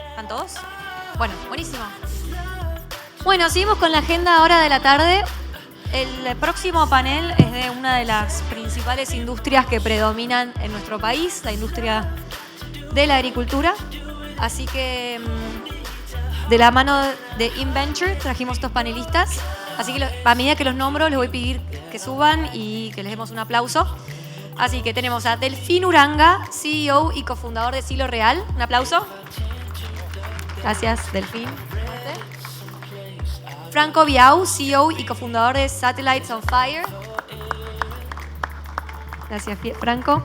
¿Están todos? Bueno, buenísimo. Bueno, seguimos con la agenda ahora de la tarde. El próximo panel es de una de las principales industrias que predominan en nuestro país, la industria de la agricultura. Así que de la mano de InVenture trajimos estos panelistas. Así que a medida que los nombro les voy a pedir que suban y que les demos un aplauso. Así que tenemos a Delfín Uranga, CEO y cofundador de Silo Real. Un aplauso. Gracias, Delfín. Franco Biau, CEO y cofundador de Satellites on Fire. Gracias, Franco.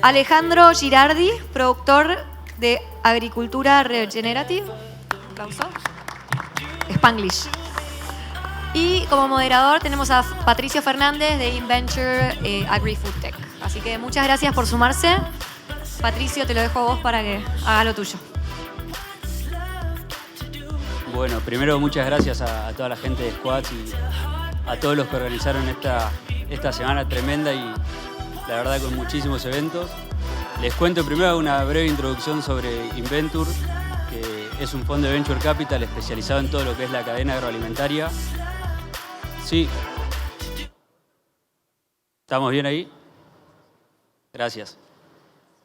Alejandro Girardi, productor de Agricultura Regenerative. Un aplauso. Spanglish. Y como moderador tenemos a Patricio Fernández de InVenture AgriFood Tech. Así que muchas gracias por sumarse. Patricio, te lo dejo a vos para que hagas lo tuyo. Bueno, primero muchas gracias a toda la gente de Squads y a todos los que organizaron esta semana tremenda y la verdad con muchísimos eventos. Les cuento primero una breve introducción sobre InVenture, que es un fondo de Venture Capital especializado en todo lo que es la cadena agroalimentaria. Sí. ¿Estamos bien ahí? Gracias.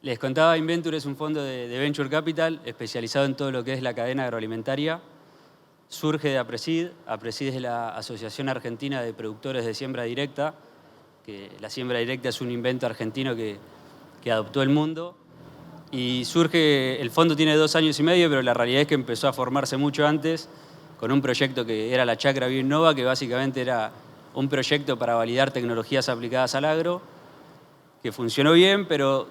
Les contaba, InVenture es un fondo de Venture Capital especializado en todo lo que es la cadena agroalimentaria. Surge de APRESID. APRESID es la Asociación Argentina de Productores de Siembra Directa, que la siembra directa es un invento argentino que adoptó el mundo. Y surge, el fondo tiene 2 años y medio, pero la realidad es que empezó a formarse mucho antes con un proyecto que era la Chacra Bioinnova, que básicamente era un proyecto para validar tecnologías aplicadas al agro, que funcionó bien, pero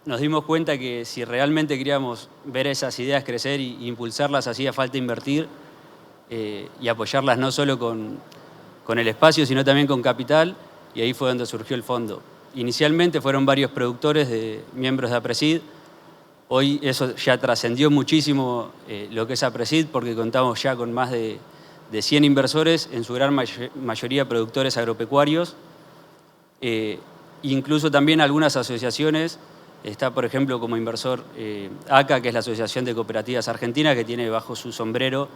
nos dimos cuenta que si realmente queríamos ver esas ideas crecer e impulsarlas, hacía falta invertir y apoyarlas no solo con el espacio, sino también con capital, y ahí fue donde surgió el fondo. Inicialmente fueron varios productores, miembros de APRESID. Hoy eso ya trascendió muchísimo lo que es APRESID, porque contamos ya con más de 100 inversores, en su gran mayoría productores agropecuarios. Incluso también algunas asociaciones. Está, por ejemplo, como inversor ACA, que es la Asociación de Cooperativas Argentinas, que tiene bajo su sombrero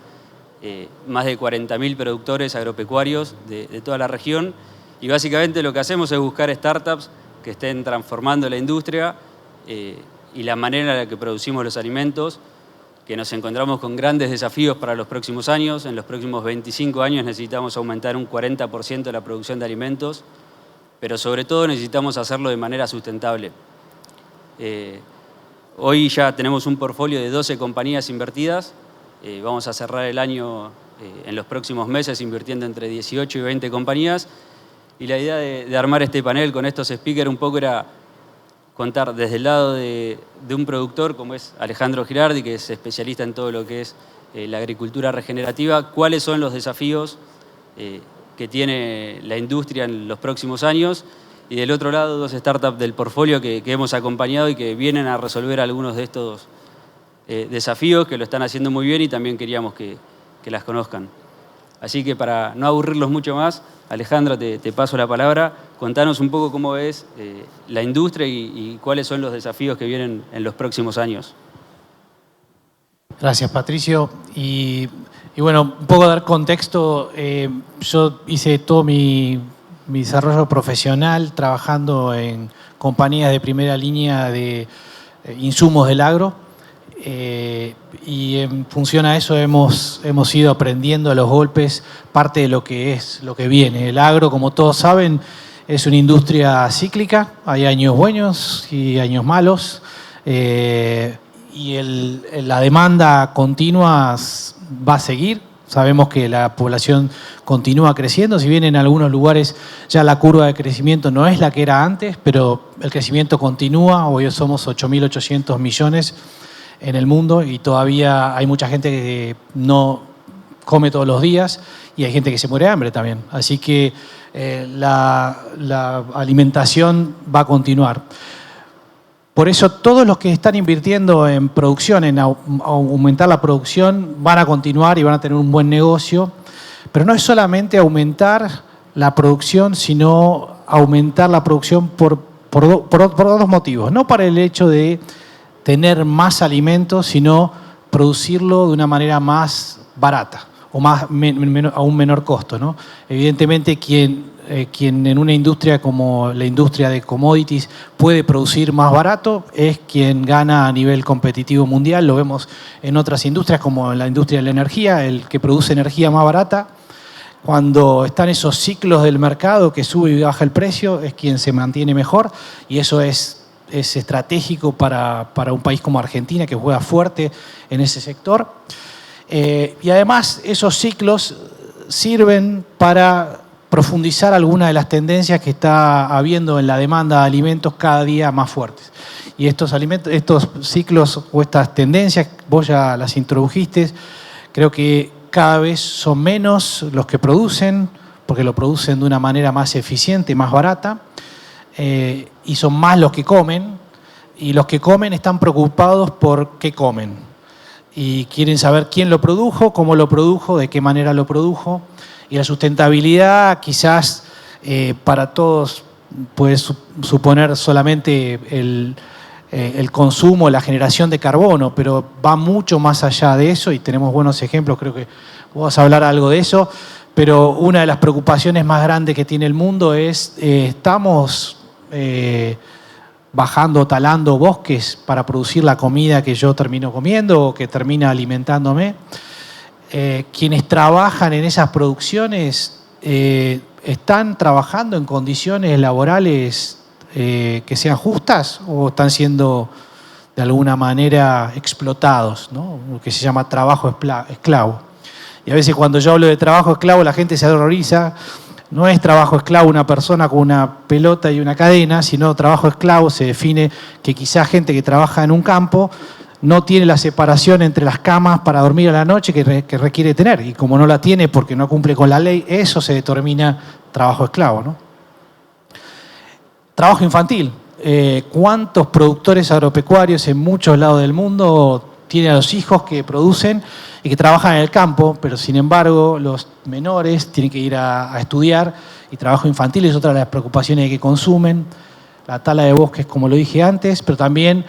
más de 40.000 productores agropecuarios de toda la región. Y básicamente lo que hacemos es buscar startups que estén transformando la industria y la manera en la que producimos los alimentos, que nos encontramos con grandes desafíos para los próximos años. En los próximos 25 años necesitamos aumentar un 40% la producción de alimentos, pero sobre todo necesitamos hacerlo de manera sustentable. Hoy ya tenemos un portfolio de 12 compañías invertidas. Vamos a cerrar el año en los próximos meses invirtiendo entre 18 y 20 compañías. Y la idea de armar este panel con estos speakers un poco era contar desde el lado de un productor como es Alejandro Girardi, que es especialista en todo lo que es la agricultura regenerativa, cuáles son los desafíos que tiene la industria en los próximos años. Y del otro lado, 2 startups del portfolio que hemos acompañado y que vienen a resolver algunos de estos desafíos, que lo están haciendo muy bien y también queríamos que las conozcan. Así que para no aburrirlos mucho más, Alejandro, te paso la palabra. Contanos un poco cómo ves la industria y cuáles son los desafíos que vienen en los próximos años. Gracias, Patricio. Y bueno, un poco dar contexto. Yo hice todo mi desarrollo profesional trabajando en compañías de primera línea de insumos del agro. Y en función a eso hemos ido aprendiendo a los golpes parte de lo que viene. El agro, como todos saben, es una industria cíclica. Hay años buenos y años malos. Y la demanda continua va a seguir. Sabemos que la población continúa creciendo, si bien en algunos lugares ya la curva de crecimiento no es la que era antes, pero el crecimiento continúa. Hoy somos 8.800 millones en el mundo y todavía hay mucha gente que no come todos los días y hay gente que se muere de hambre también. Así que la alimentación va a continuar. Por eso todos los que están invirtiendo en producción, en aumentar la producción, van a continuar y van a tener un buen negocio. Pero no es solamente aumentar la producción, sino aumentar la producción por 2 motivos. No para el hecho de tener más alimentos, sino producirlo de una manera más barata o a un menor costo, ¿no? Evidentemente, quien en una industria como la industria de commodities puede producir más barato es quien gana a nivel competitivo mundial. Lo vemos en otras industrias como en la industria de la energía, el que produce energía más barata. Cuando están esos ciclos del mercado que sube y baja el precio, es quien se mantiene mejor, y eso es estratégico para un país como Argentina, que juega fuerte en ese sector. Y además esos ciclos sirven para profundizar algunas de las tendencias que está habiendo en la demanda de alimentos cada día más fuertes. Y estos ciclos o estas tendencias, vos ya las introdujiste, creo que cada vez son menos los que producen, porque lo producen de una manera más eficiente, más barata, y son más los que comen, y los que comen están preocupados por qué comen. Y quieren saber quién lo produjo, cómo lo produjo, de qué manera lo produjo. Y la sustentabilidad quizás para todos puede suponer solamente el consumo, la generación de carbono, pero va mucho más allá de eso y tenemos buenos ejemplos, creo que vos vas a hablar algo de eso, pero una de las preocupaciones más grandes que tiene el mundo es estamos bajando, talando bosques para producir la comida que yo termino comiendo o que termina alimentándome. Quienes trabajan en esas producciones están trabajando en condiciones laborales que sean justas o están siendo de alguna manera explotados, ¿no? Lo que se llama trabajo esclavo. Y a veces cuando yo hablo de trabajo esclavo la gente se horroriza. No es trabajo esclavo una persona con una pelota y una cadena, sino trabajo esclavo se define que quizá gente que trabaja en un campo no tiene la separación entre las camas para dormir a la noche que requiere tener. Y como no la tiene porque no cumple con la ley, eso se determina trabajo esclavo, ¿no? Trabajo infantil. ¿Cuántos productores agropecuarios en muchos lados del mundo tienen a los hijos que producen y que trabajan en el campo, pero sin embargo los menores tienen que ir a estudiar? Y trabajo infantil es otra de las preocupaciones de que consumen. La tala de bosques, como lo dije antes, pero también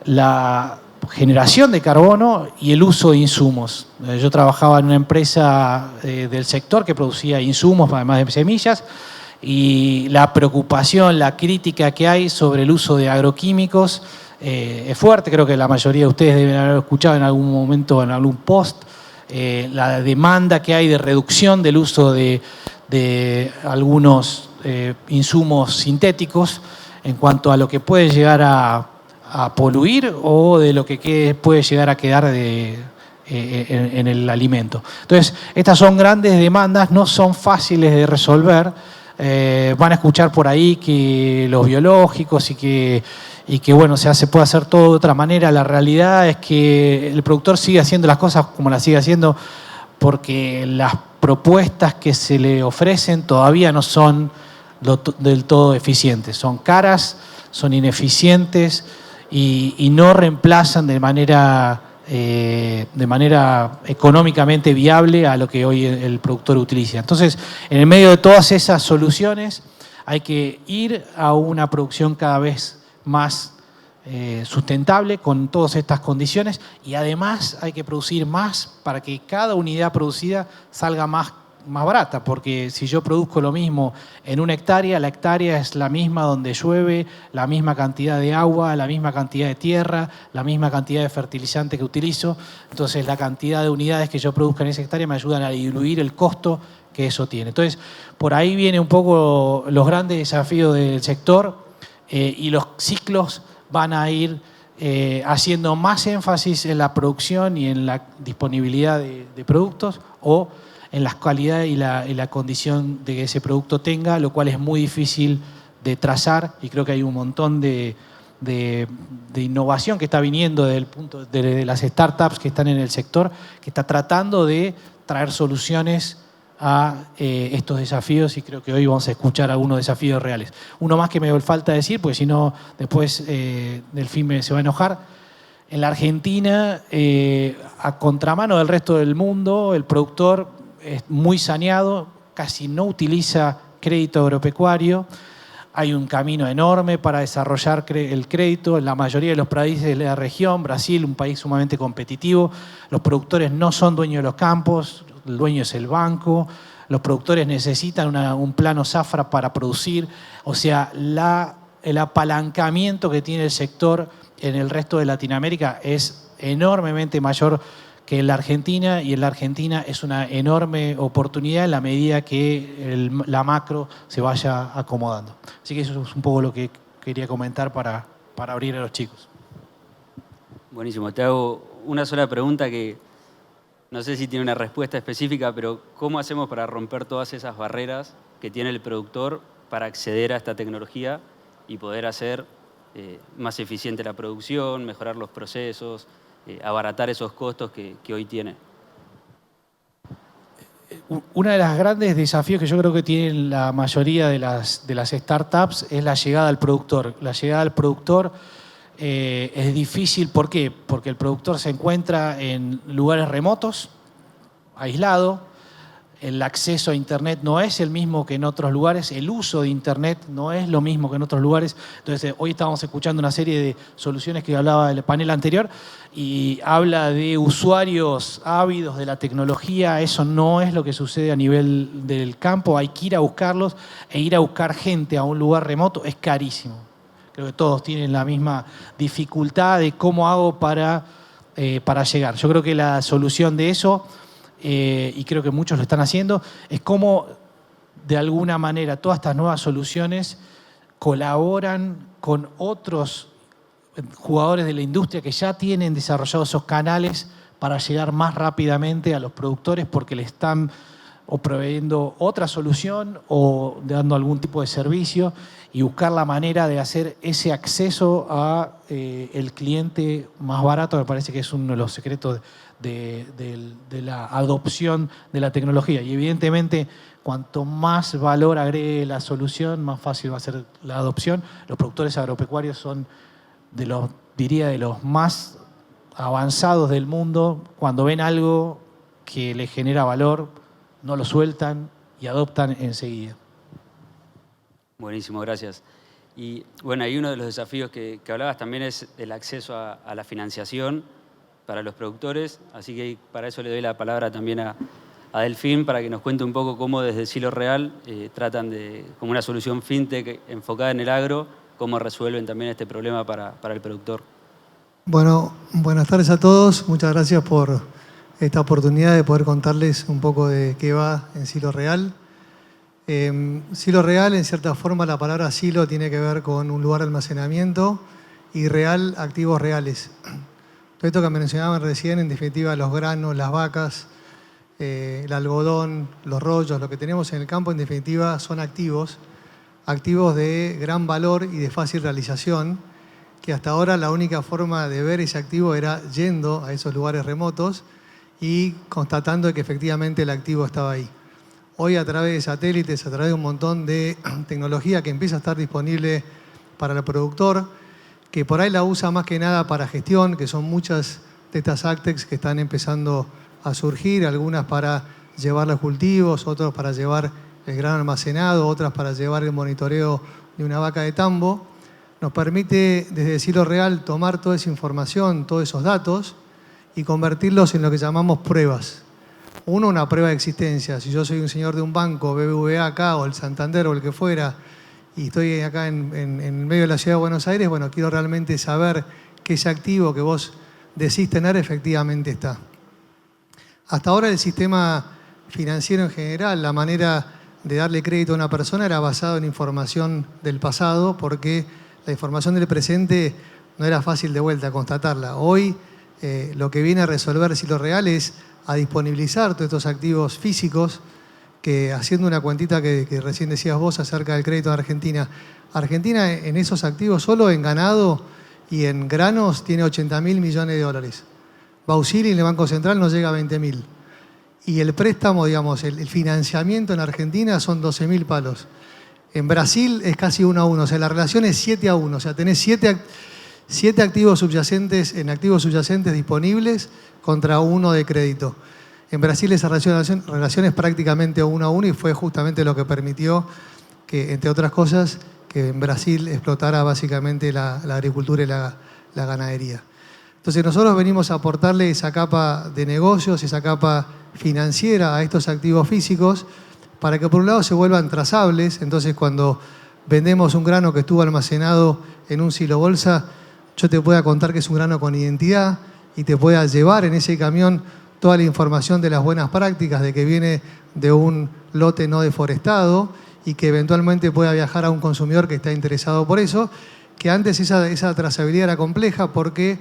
la generación de carbono y el uso de insumos. Yo trabajaba en una empresa del sector que producía insumos, además de semillas, y la preocupación, la crítica que hay sobre el uso de agroquímicos es fuerte. Creo que la mayoría de ustedes deben haber escuchado en algún momento, en algún post, la demanda que hay de reducción del uso de algunos insumos sintéticos en cuanto a lo que puede llegar a poluir o de lo que puede llegar a quedar en el alimento. Entonces, estas son grandes demandas, no son fáciles de resolver. Van a escuchar por ahí que los biológicos y que bueno, se puede hacer todo de otra manera. La realidad es que el productor sigue haciendo las cosas como las sigue haciendo porque las propuestas que se le ofrecen todavía no son del todo eficientes. Son caras, son ineficientes y no reemplazan de manera económicamente viable a lo que hoy el productor utiliza. Entonces, en el medio de todas esas soluciones hay que ir a una producción cada vez más sustentable con todas estas condiciones y además hay que producir más para que cada unidad producida salga más barata, porque si yo produzco lo mismo en una hectárea, la hectárea es la misma donde llueve, la misma cantidad de agua, la misma cantidad de tierra, la misma cantidad de fertilizante que utilizo. Entonces la cantidad de unidades que yo produzca en esa hectárea me ayudan a diluir el costo que eso tiene. Entonces por ahí viene un poco los grandes desafíos del sector y los ciclos van a ir haciendo más énfasis en la producción y en la disponibilidad de productos o en la calidad y la condición de que ese producto tenga, lo cual es muy difícil de trazar y creo que hay un montón de innovación que está viniendo desde el punto de las startups que están en el sector, que está tratando de traer soluciones a estos desafíos y creo que hoy vamos a escuchar algunos desafíos reales. Uno más que me falta decir, porque si no después Delfín se va a enojar. En la Argentina, a contramano del resto del mundo, el productor es muy saneado, casi no utiliza crédito agropecuario. Hay un camino enorme para desarrollar el crédito en la mayoría de los países de la región. Brasil, un país sumamente competitivo. Los productores no son dueños de los campos, el dueño es el banco. Los productores necesitan un plano zafra para producir. O sea, el apalancamiento que tiene el sector en el resto de Latinoamérica es enormemente mayor que en la Argentina, y en la Argentina es una enorme oportunidad en la medida que la macro se vaya acomodando. Así que eso es un poco lo que quería comentar para abrir a los chicos. Buenísimo. Te hago una sola pregunta que no sé si tiene una respuesta específica, pero ¿cómo hacemos para romper todas esas barreras que tiene el productor para acceder a esta tecnología y poder hacer más eficiente la producción, mejorar los procesos, abaratar esos costos que hoy tiene? Uno de los grandes desafíos que yo creo que tienen la mayoría de las startups es la llegada al productor. La llegada al productor es difícil. ¿Por qué? Porque el productor se encuentra en lugares remotos, aislado. El acceso a Internet no es el mismo que en otros lugares, el uso de Internet no es lo mismo que en otros lugares. Entonces, hoy estábamos escuchando una serie de soluciones que hablaba del panel anterior y habla de usuarios ávidos de la tecnología. Eso no es lo que sucede a nivel del campo. Hay que ir a buscarlos, e ir a buscar gente a un lugar remoto es carísimo. Creo que todos tienen la misma dificultad de cómo hago para llegar. Yo creo que la solución de eso, y creo que muchos lo están haciendo, es cómo de alguna manera todas estas nuevas soluciones colaboran con otros jugadores de la industria que ya tienen desarrollados esos canales para llegar más rápidamente a los productores, porque le están o proveyendo otra solución o dando algún tipo de servicio, y buscar la manera de hacer ese acceso a el cliente más barato. Me parece que es uno de los secretos de la adopción de la tecnología. Y evidentemente, cuanto más valor agregue la solución, más fácil va a ser la adopción. Los productores agropecuarios son de los más avanzados del mundo. Cuando ven algo que les genera valor, no lo sueltan y adoptan enseguida. Buenísimo, gracias. Y bueno, ahí uno de los desafíos que hablabas también es el acceso a la financiación para los productores, así que para eso le doy la palabra también a Delfín, para que nos cuente un poco cómo desde Silo Real tratan de, como una solución fintech enfocada en el agro, cómo resuelven también este problema para el productor. Bueno, buenas tardes a todos. Muchas gracias por esta oportunidad de poder contarles un poco de qué va en Silo Real. Silo Real, en cierta forma, la palabra silo tiene que ver con un lugar de almacenamiento, y real, activos reales. Todo esto que mencionaban recién, en definitiva, los granos, las vacas, el algodón, los rollos, lo que tenemos en el campo, en definitiva, son activos de gran valor y de fácil realización, que hasta ahora la única forma de ver ese activo era yendo a esos lugares remotos y constatando que efectivamente el activo estaba ahí. Hoy, a través de satélites, a través de un montón de tecnología que empieza a estar disponible para el productor, que por ahí la usa más que nada para gestión, que son muchas de estas AgTechs que están empezando a surgir, algunas para llevar los cultivos, otros para llevar el grano almacenado, otras para llevar el monitoreo de una vaca de tambo. Nos permite desde Silo Real tomar toda esa información, todos esos datos, y convertirlos en lo que llamamos pruebas. Uno, una prueba de existencia. Si yo soy un señor de un banco, BBVA acá, o el Santander, o el que fuera, y estoy acá en el medio de la ciudad de Buenos Aires, bueno, quiero realmente saber que ese activo que vos decís tener efectivamente está. Hasta ahora el sistema financiero en general, la manera de darle crédito a una persona era basado en información del pasado, porque la información del presente no era fácil de vuelta constatarla. Hoy lo que viene a resolver Silo Real es a disponibilizar todos estos activos físicos, que haciendo una cuentita que recién decías vos acerca del crédito de Argentina. Argentina en esos activos, solo en ganado y en granos, tiene 80.000 millones de dólares. Bausili en el Banco Central no llega a 20.000. Y el préstamo, digamos, el financiamiento en Argentina son 12.000 palos. En Brasil es casi 1 a 1, o sea, la relación es 7 a 1. O sea, tenés 7 activos subyacentes disponibles contra 1 de crédito. En Brasil esa relación es prácticamente 1 a 1, y fue justamente lo que permitió que, entre otras cosas, que en Brasil explotara básicamente la agricultura y la ganadería. Entonces nosotros venimos a aportarle esa capa de negocios, esa capa financiera a estos activos físicos para que por un lado se vuelvan trazables. Entonces cuando vendemos un grano que estuvo almacenado en un silo bolsa, yo te pueda contar que es un grano con identidad y te pueda llevar en ese camión toda la información de las buenas prácticas, de que viene de un lote no deforestado y que eventualmente pueda viajar a un consumidor que está interesado por eso, que antes esa trazabilidad era compleja porque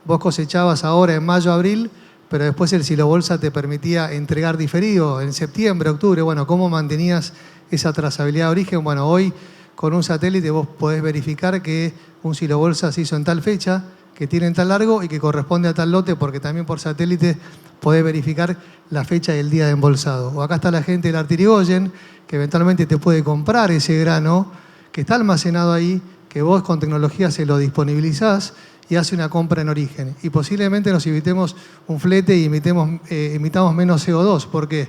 vos cosechabas ahora en mayo, abril, pero después el silo bolsa te permitía entregar diferido en septiembre, octubre. Bueno, ¿cómo mantenías esa trazabilidad de origen? Bueno, hoy con un satélite vos podés verificar que un silo bolsa se hizo en tal fecha, que tiene tal largo y que corresponde a tal lote, porque también por satélite podés verificar la fecha y el día de embolsado. O acá está la gente del Artirigoyen, que eventualmente te puede comprar ese grano que está almacenado ahí, que vos con tecnología se lo disponibilizás y hace una compra en origen. Y posiblemente nos evitemos un flete y emitamos menos CO2. ¿Por qué?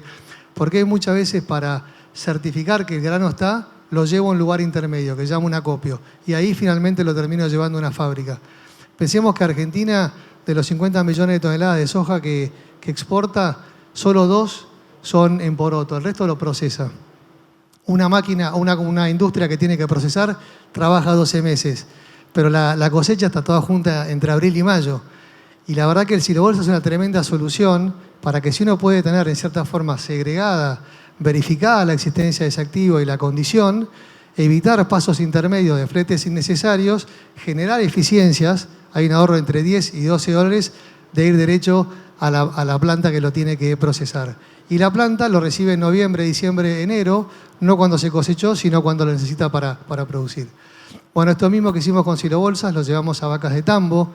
Porque muchas veces para certificar que el grano está, lo llevo a un lugar intermedio, que se llama un acopio. Y ahí finalmente lo termino llevando a una fábrica. Pensemos que Argentina, de los 50 millones de toneladas de soja que exporta, solo 2 son en poroto, el resto lo procesa. Una máquina, una industria que tiene que procesar, trabaja 12 meses, pero la cosecha está toda junta entre abril y mayo. Y la verdad que el silo bolsa es una tremenda solución para que si uno puede tener en cierta forma segregada, verificada la existencia de ese activo y la condición, evitar pasos intermedios de fletes innecesarios, generar eficiencias, hay un ahorro entre 10 y 12 dólares de ir derecho a la planta que lo tiene que procesar. Y la planta lo recibe en noviembre, diciembre, enero, no cuando se cosechó, sino cuando lo necesita para producir. Bueno, esto mismo que hicimos con silo bolsas lo llevamos a vacas de tambo.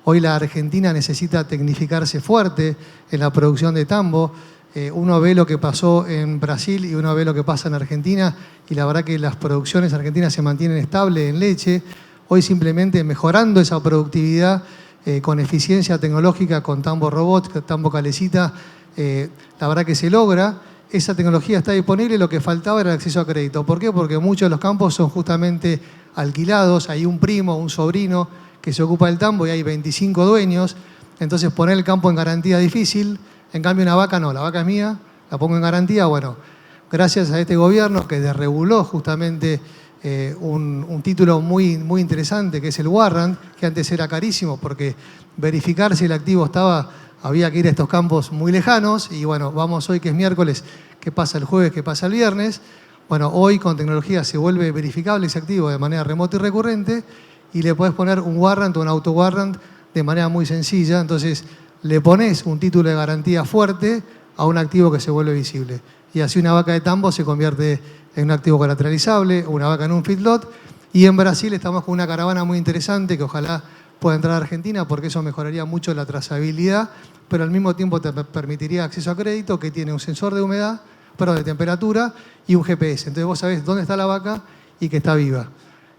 Hoy la Argentina necesita tecnificarse fuerte en la producción de tambo. Uno ve lo que pasó en Brasil y uno ve lo que pasa en Argentina y la verdad que las producciones argentinas se mantienen estables en leche. Hoy simplemente mejorando esa productividad con eficiencia tecnológica, con tambo robot, tambo calecita, la verdad que se logra. Esa tecnología está disponible, lo que faltaba era el acceso a crédito. ¿Por qué? Porque muchos de los campos son justamente alquilados, hay un primo, un sobrino que se ocupa del tambo y hay 25 dueños, entonces poner el campo en garantía es difícil. En cambio una vaca no, la vaca es mía, la pongo en garantía. Bueno, gracias a este gobierno que desreguló justamente un título muy interesante que es el warrant, que antes era carísimo porque verificar si el activo estaba, había que ir a estos campos muy lejanos y bueno, vamos hoy que es miércoles, ¿qué pasa el jueves, qué pasa el viernes? Bueno, hoy con tecnología se vuelve verificable ese activo de manera remota y recurrente y le podés poner un warrant o un auto warrant de manera muy sencilla, entonces le pones un título de garantía fuerte a un activo que se vuelve visible. Y así una vaca de tambo se convierte en un activo colateralizable, una vaca en un feedlot. Y en Brasil estamos con una caravana muy interesante que ojalá pueda entrar a Argentina porque eso mejoraría mucho la trazabilidad, pero al mismo tiempo te permitiría acceso a crédito que tiene un sensor de humedad, de temperatura y un GPS. Entonces vos sabés dónde está la vaca y que está viva.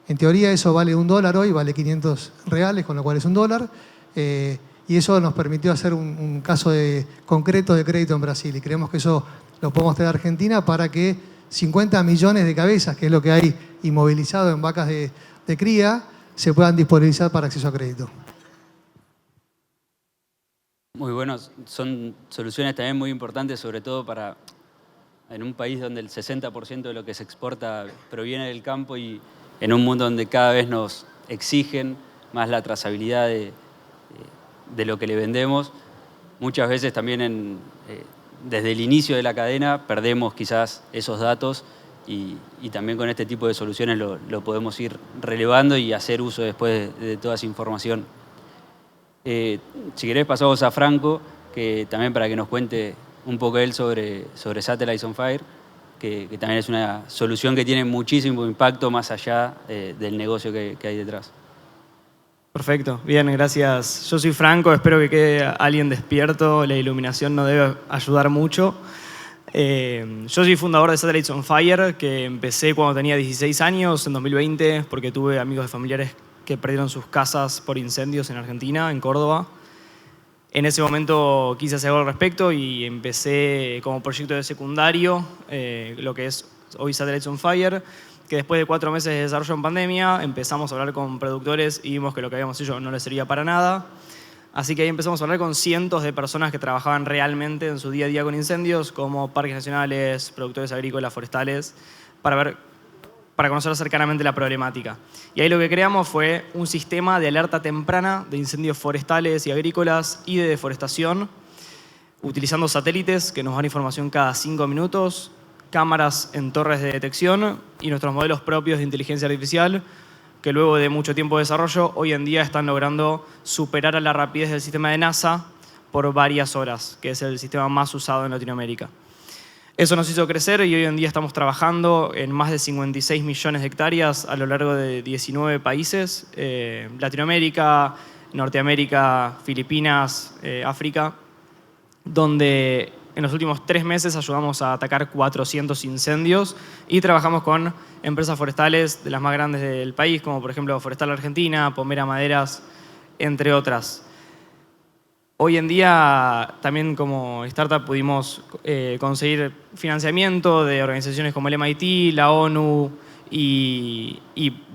En teoría eso vale $1 hoy, vale 500 reales, con lo cual es $1. Y eso nos permitió hacer un caso concreto de crédito en Brasil. Y creemos que eso lo podemos traer a Argentina para que 50 millones de cabezas, que es lo que hay inmovilizado en vacas de cría, se puedan disponibilizar para acceso a crédito. Muy buenos. Son soluciones también muy importantes, sobre todo para en un país donde el 60% de lo que se exporta proviene del campo y en un mundo donde cada vez nos exigen más la trazabilidad de lo que le vendemos. Muchas veces también desde el inicio de la cadena perdemos quizás esos datos y también con este tipo de soluciones lo podemos ir relevando y hacer uso después de toda esa información. Si querés pasamos a Franco, que también para que nos cuente un poco él sobre Satellites on Fire, que también es una solución que tiene muchísimo impacto más allá del negocio que hay detrás. Perfecto, bien, gracias. Yo soy Franco, espero que quede alguien despierto, la iluminación nos debe ayudar mucho. Yo soy fundador de Satellites on Fire, que empecé cuando tenía 16 años, en 2020, porque tuve amigos y familiares que perdieron sus casas por incendios en Argentina, en Córdoba. En ese momento quise hacer algo al respecto y empecé como proyecto de secundario, lo que es hoy Satellites on Fire. que después de 4 meses de desarrollo en pandemia empezamos a hablar con productores y vimos que lo que habíamos hecho no les servía para nada. Así que ahí empezamos a hablar con cientos de personas que trabajaban realmente en su día a día con incendios, como parques nacionales, productores agrícolas, forestales, para conocer cercanamente la problemática. Y ahí lo que creamos fue un sistema de alerta temprana de incendios forestales y agrícolas y de deforestación, utilizando satélites que nos dan información cada 5 minutos, cámaras en torres de detección y nuestros modelos propios de inteligencia artificial, que luego de mucho tiempo de desarrollo, hoy en día están logrando superar a la rapidez del sistema de NASA por varias horas, que es el sistema más usado en Latinoamérica. Eso nos hizo crecer y hoy en día estamos trabajando en más de 56 millones de hectáreas a lo largo de 19 países, Latinoamérica, Norteamérica, Filipinas, África, donde en los últimos 3 meses ayudamos a atacar 400 incendios y trabajamos con empresas forestales de las más grandes del país, como por ejemplo Forestal Argentina, Pomera Maderas, entre otras. Hoy en día también como startup pudimos conseguir financiamiento de organizaciones como el MIT, la ONU y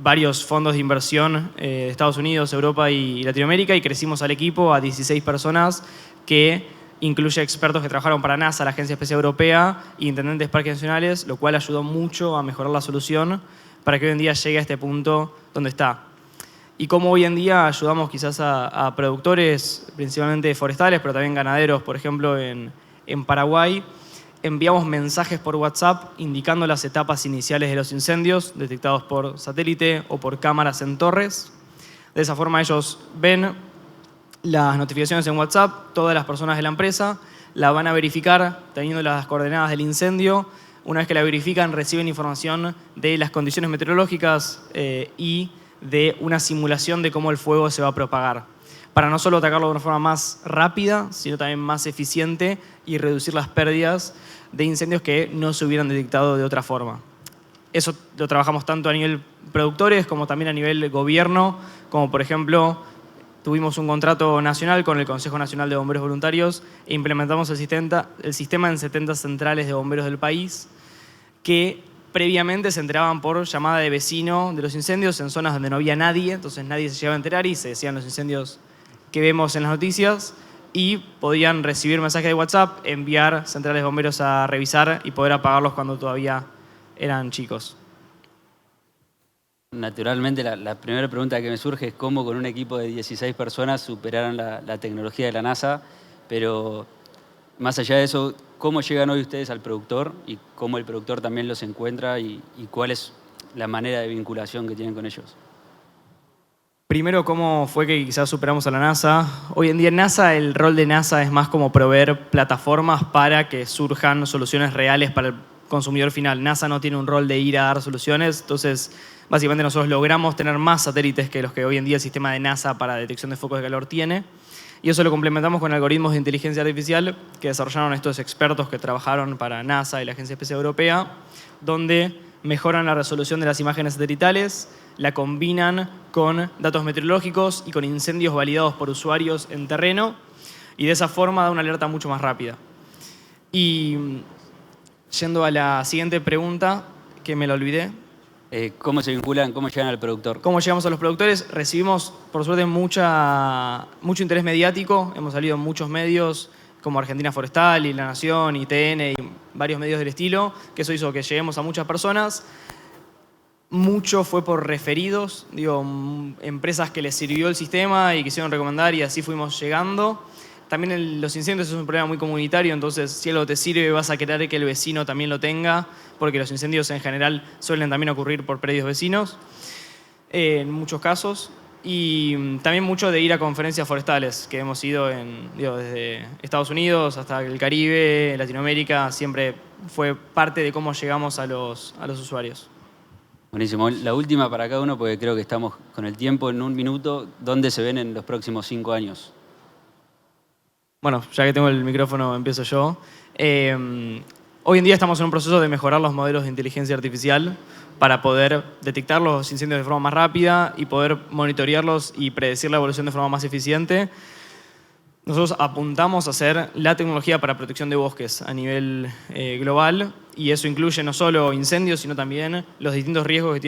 varios fondos de inversión de Estados Unidos, Europa y Latinoamérica, y crecimos al equipo a 16 personas que incluye expertos que trabajaron para NASA, la Agencia Espacial Europea, e intendentes de parques nacionales, lo cual ayudó mucho a mejorar la solución para que hoy en día llegue a este punto donde está. Y como hoy en día ayudamos quizás a productores, principalmente forestales, pero también ganaderos, por ejemplo, en Paraguay, enviamos mensajes por WhatsApp indicando las etapas iniciales de los incendios detectados por satélite o por cámaras en torres. De esa forma ellos ven las notificaciones en WhatsApp, todas las personas de la empresa la van a verificar teniendo las coordenadas del incendio. Una vez que la verifican, reciben información de las condiciones meteorológicas y de una simulación de cómo el fuego se va a propagar, para no solo atacarlo de una forma más rápida, sino también más eficiente y reducir las pérdidas de incendios que no se hubieran detectado de otra forma. Eso lo trabajamos tanto a nivel productores como también a nivel gobierno, como por ejemplo tuvimos un contrato nacional con el Consejo Nacional de Bomberos Voluntarios e implementamos el sistema en 70 centrales de bomberos del país que previamente se enteraban por llamada de vecino de los incendios en zonas donde no había nadie, entonces nadie se llegaba a enterar y se decían los incendios que vemos en las noticias y podían recibir mensajes de WhatsApp, enviar centrales de bomberos a revisar y poder apagarlos cuando todavía eran chicos. Naturalmente, la primera pregunta que me surge es cómo con un equipo de 16 personas superaron la tecnología de la NASA, pero más allá de eso, ¿cómo llegan hoy ustedes al productor y cómo el productor también los encuentra y cuál es la manera de vinculación que tienen con ellos? Primero, ¿cómo fue que quizás superamos a la NASA? Hoy en día en NASA, el rol de NASA es más como proveer plataformas para que surjan soluciones reales para el consumidor final. NASA no tiene un rol de ir a dar soluciones, entonces básicamente nosotros logramos tener más satélites que los que hoy en día el sistema de NASA para detección de focos de calor tiene. Y eso lo complementamos con algoritmos de inteligencia artificial que desarrollaron estos expertos que trabajaron para NASA y la Agencia Espacial Europea, donde mejoran la resolución de las imágenes satelitales, la combinan con datos meteorológicos y con incendios validados por usuarios en terreno, y de esa forma da una alerta mucho más rápida. Y yendo a la siguiente pregunta, que me la olvidé. ¿Cómo se vinculan, cómo llegan al productor? ¿Cómo llegamos a los productores? Recibimos, por suerte, mucho interés mediático. Hemos salido en muchos medios, como Argentina Forestal y La Nación y TN y varios medios del estilo, que eso hizo que lleguemos a muchas personas. Mucho fue por referidos, empresas que les sirvió el sistema y quisieron recomendar y así fuimos llegando. También los incendios es un problema muy comunitario, entonces si algo te sirve vas a querer que el vecino también lo tenga, porque los incendios en general suelen también ocurrir por predios vecinos, en muchos casos. Y también mucho de ir a conferencias forestales, que hemos ido desde Estados Unidos hasta el Caribe, Latinoamérica, siempre fue parte de cómo llegamos a los usuarios. Buenísimo. La última para cada uno, porque creo que estamos con el tiempo en un minuto. ¿Dónde se ven en los próximos 5 años? Bueno, ya que tengo el micrófono, empiezo yo. Hoy en día estamos en un proceso de mejorar los modelos de inteligencia artificial para poder detectar los incendios de forma más rápida y poder monitorearlos y predecir la evolución de forma más eficiente. nosotros apuntamos a hacer la tecnología para protección de bosques a nivel global, y eso incluye no solo incendios, sino también los distintos riesgos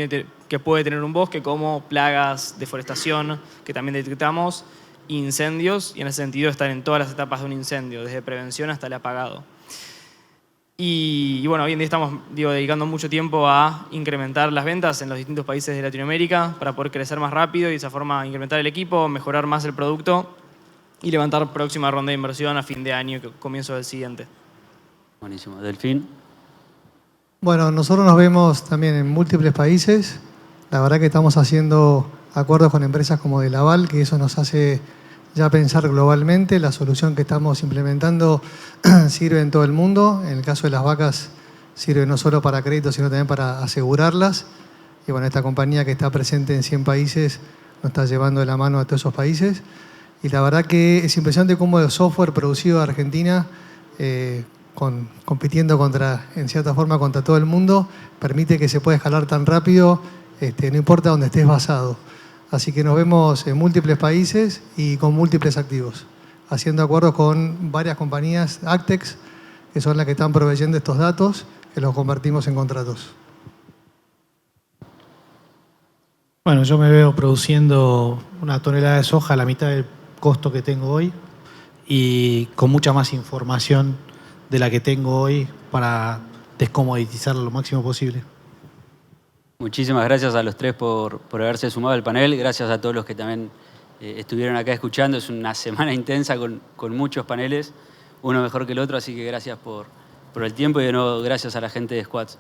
que puede tener un bosque, como plagas, deforestación, que también detectamos, incendios, y en ese sentido estar en todas las etapas de un incendio, desde prevención hasta el apagado. Y bueno, hoy en día estamos dedicando mucho tiempo a incrementar las ventas en los distintos países de Latinoamérica para poder crecer más rápido y de esa forma incrementar el equipo, mejorar más el producto y levantar próxima ronda de inversión a fin de año, comienzo del siguiente. Buenísimo. Delfín. Bueno, nosotros nos vemos también en múltiples países. La verdad que estamos haciendo acuerdos con empresas como de Laval, que eso nos hace ya pensar globalmente. La solución que estamos implementando sirve en todo el mundo. En el caso de las vacas sirve no solo para crédito, sino también para asegurarlas. Y bueno, esta compañía que está presente en 100 países nos está llevando de la mano a todos esos países. Y la verdad que es impresionante cómo el software producido en Argentina, compitiendo en cierta forma contra todo el mundo, permite que se pueda escalar tan rápido, no importa dónde estés basado. Así que nos vemos en múltiples países y con múltiples activos, haciendo acuerdos con varias compañías, Actex, que son las que están proveyendo estos datos, que los convertimos en contratos. Bueno, yo me veo produciendo 1 tonelada de soja a la mitad del costo que tengo hoy y con mucha más información de la que tengo hoy para descomoditizarlo lo máximo posible. Muchísimas gracias a los tres por haberse sumado al panel. Gracias a todos los que también estuvieron acá escuchando. Es una semana intensa con muchos paneles, uno mejor que el otro, así que gracias por el tiempo y de nuevo gracias a la gente de Squads.